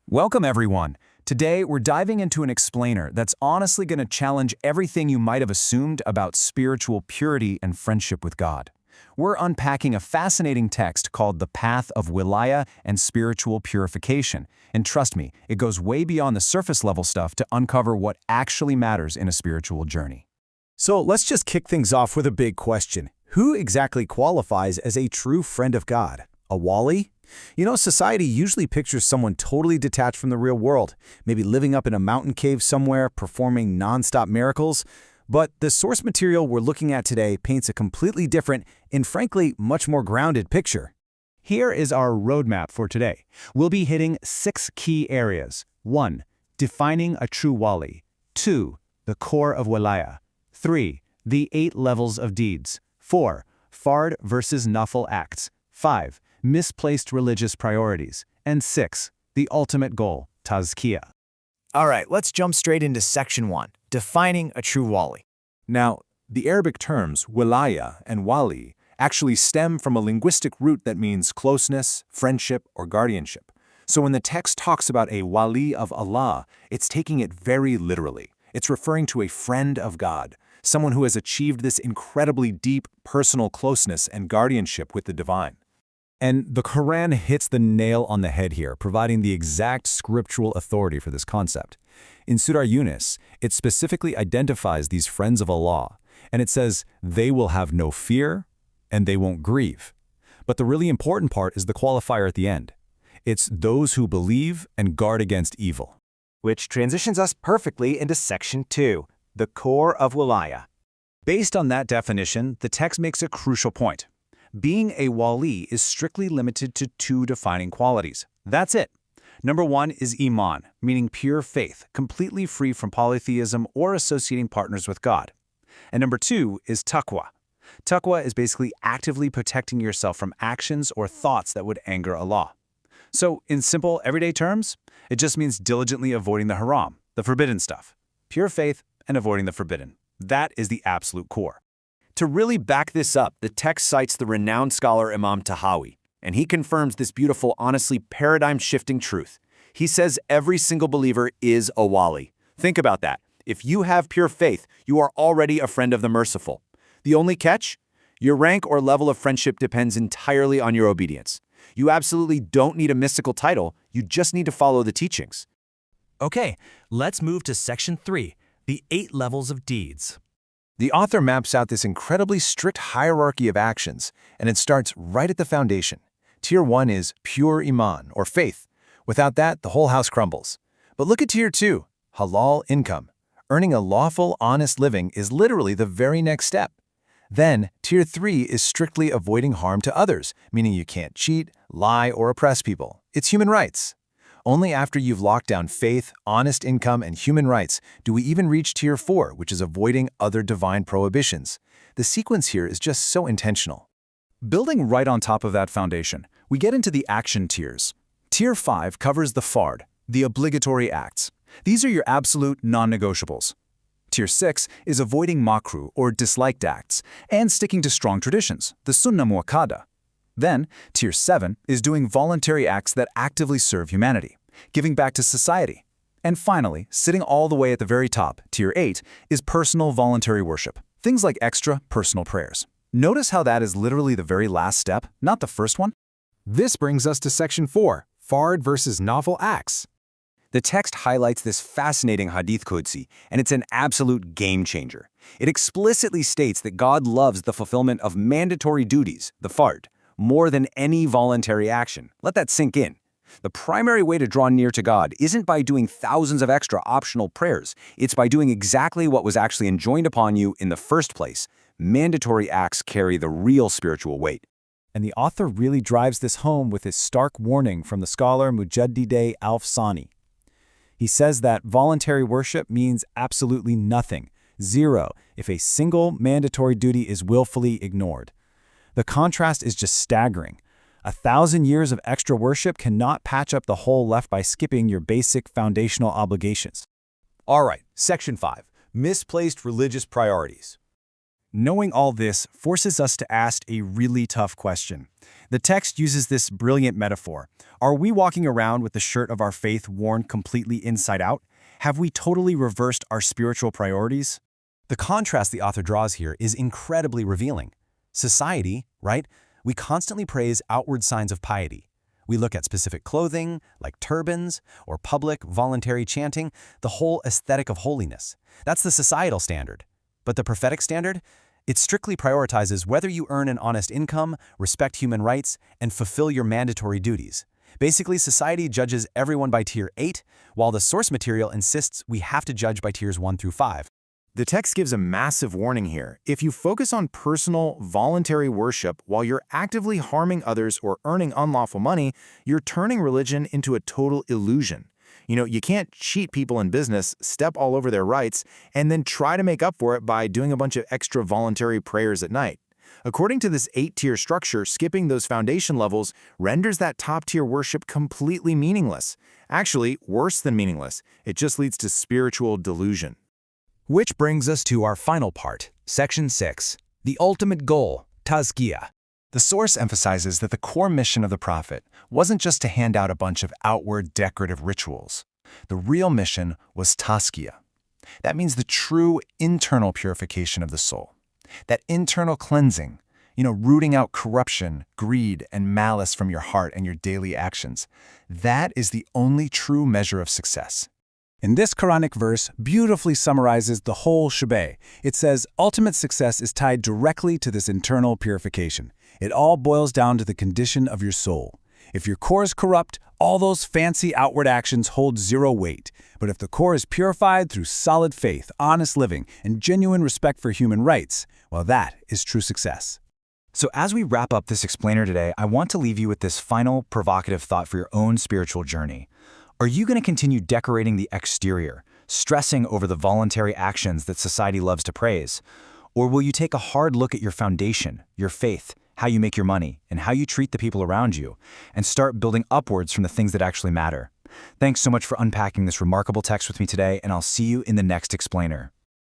Welcome, everyone. Today, we're diving into an explainer that's honestly going to challenge everything you might have assumed about spiritual purity and friendship with God. We're unpacking a fascinating text called The Path of Wilayah and Spiritual Purification. And trust me, it goes way beyond the surface-level stuff to uncover what actually matters in a spiritual journey. So let's just kick things off with a big question. Who exactly qualifies as a true friend of God? A Wali? You know, society usually pictures someone totally detached from the real world, maybe living up in a mountain cave somewhere, performing non-stop miracles. But the source material we're looking at today paints a completely different and frankly much more grounded picture. Here is our roadmap for today. We'll be hitting 6 key areas. 1. Defining a true Wali. 2. The core of Wilayah. 3. The 8 levels of deeds. 4. Fardh versus Nafl acts. 5. Misplaced religious priorities. And 6. The ultimate goal, Tazkiyah. All right, let's jump straight into section 1, defining a true Wali. Now, the Arabic terms Wilayah and Wali actually stem from a linguistic root that means closeness, friendship, or guardianship. So when the text talks about a Wali of Allah, it's taking it very literally. It's referring to a friend of God, someone who has achieved this incredibly deep personal closeness and guardianship with the divine. And the Quran hits the nail on the head here, providing the exact scriptural authority for this concept. In Surah Yunus, it specifically identifies these friends of Allah, and it says, they will have no fear, and they won't grieve. But the really important part is the qualifier at the end. It's those who believe and guard against evil. Which transitions us perfectly into section 2, the core of Wilayah. Based on that definition, the text makes a crucial point. Being a Wali is strictly limited to 2 defining qualities. That's it. Number 1 is Iman, meaning pure faith, completely free from polytheism or associating partners with God. And number 2 is Taqwa. Taqwa is basically actively protecting yourself from actions or thoughts that would anger Allah. So, in simple, everyday terms, it just means diligently avoiding the haram, the forbidden stuff. Pure faith and avoiding the forbidden. That is the absolute core. To really back this up, the text cites the renowned scholar Imam Tahawi, and he confirms this beautiful, honestly paradigm-shifting truth. He says every single believer is a Wali. Think about that. If you have pure faith, you are already a friend of the merciful. The only catch? Your rank or level of friendship depends entirely on your obedience. You absolutely don't need a mystical title, you just need to follow the teachings. Okay, let's move to section 3, the 8 levels of deeds. The author maps out this incredibly strict hierarchy of actions, and it starts right at the foundation. Tier 1 is pure Iman, or faith. Without that, the whole house crumbles. But look at Tier 2, Halal income. Earning a lawful, honest living is literally the very next step. Then, Tier 3 is strictly avoiding harm to others, meaning you can't cheat, lie, or oppress people. It's human rights. Only after you've locked down faith, honest income, and human rights do we even reach Tier 4, which is avoiding other divine prohibitions. The sequence here is just so intentional. Building right on top of that foundation, we get into the action tiers. Tier 5 covers the Fardh, the obligatory acts. These are your absolute non-negotiables. Tier 6 is avoiding makruh or disliked acts and sticking to strong traditions, the sunnah muakkada. Then, Tier 7 is doing voluntary acts that actively serve humanity, giving back to society. And finally, sitting all the way at the very top, Tier 8 is personal voluntary worship, things like extra personal prayers. Notice how that is literally the very last step, not the first one? This brings us to section 4, Fardh versus Nafl acts. The text highlights this fascinating hadith qudsi, and it's an absolute game changer. It explicitly states that God loves the fulfillment of mandatory duties, the Fardh, more than any voluntary action. Let that sink in. The primary way to draw near to God isn't by doing thousands of extra optional prayers. It's by doing exactly what was actually enjoined upon you in the first place. Mandatory acts carry the real spiritual weight. And the author really drives this home with his stark warning from the scholar Mujaddideh Al-Fsani. He says that voluntary worship means absolutely nothing, zero, if a single mandatory duty is willfully ignored. The contrast is just staggering. 1,000 years of extra worship cannot patch up the hole left by skipping your basic foundational obligations. All right, Section 5, misplaced religious priorities. Knowing all this forces us to ask a really tough question. The text uses this brilliant metaphor. Are we walking around with the shirt of our faith worn completely inside out? Have we totally reversed our spiritual priorities? The contrast the author draws here is incredibly revealing. Society, right? We constantly praise outward signs of piety. We look at specific clothing, like turbans, or public, voluntary chanting, the whole aesthetic of holiness. That's the societal standard. But the prophetic standard? It strictly prioritizes whether you earn an honest income, respect human rights, and fulfill your mandatory duties. Basically, society judges everyone by tier 8, while the source material insists we have to judge by tiers 1 through 5. The text gives a massive warning here. If you focus on personal, voluntary worship while you're actively harming others or earning unlawful money, you're turning religion into a total illusion. You can't cheat people in business, step all over their rights, and then try to make up for it by doing a bunch of extra voluntary prayers at night. According to this 8-tier structure, skipping those foundation levels renders that top-tier worship completely meaningless. Actually, worse than meaningless. It just leads to spiritual delusion. Which brings us to our final part, Section 6, the ultimate goal, Tazkiyah. The source emphasizes that the core mission of the prophet wasn't just to hand out a bunch of outward decorative rituals. The real mission was Tazkiyah. That means the true internal purification of the soul. That internal cleansing, rooting out corruption, greed, and malice from your heart and your daily actions. That is the only true measure of success. And this Quranic verse beautifully summarizes the whole shebang. It says ultimate success is tied directly to this internal purification. It all boils down to the condition of your soul. If your core is corrupt, all those fancy outward actions hold zero weight. But if the core is purified through solid faith, honest living, and genuine respect for human rights, well, that is true success. So as we wrap up this explainer today, I want to leave you with this final provocative thought for your own spiritual journey. Are you going to continue decorating the exterior, stressing over the voluntary actions that society loves to praise? Or will you take a hard look at your foundation, your faith, how you make your money, and how you treat the people around you, and start building upwards from the things that actually matter? Thanks so much for unpacking this remarkable text with me today, and I'll see you in the next explainer.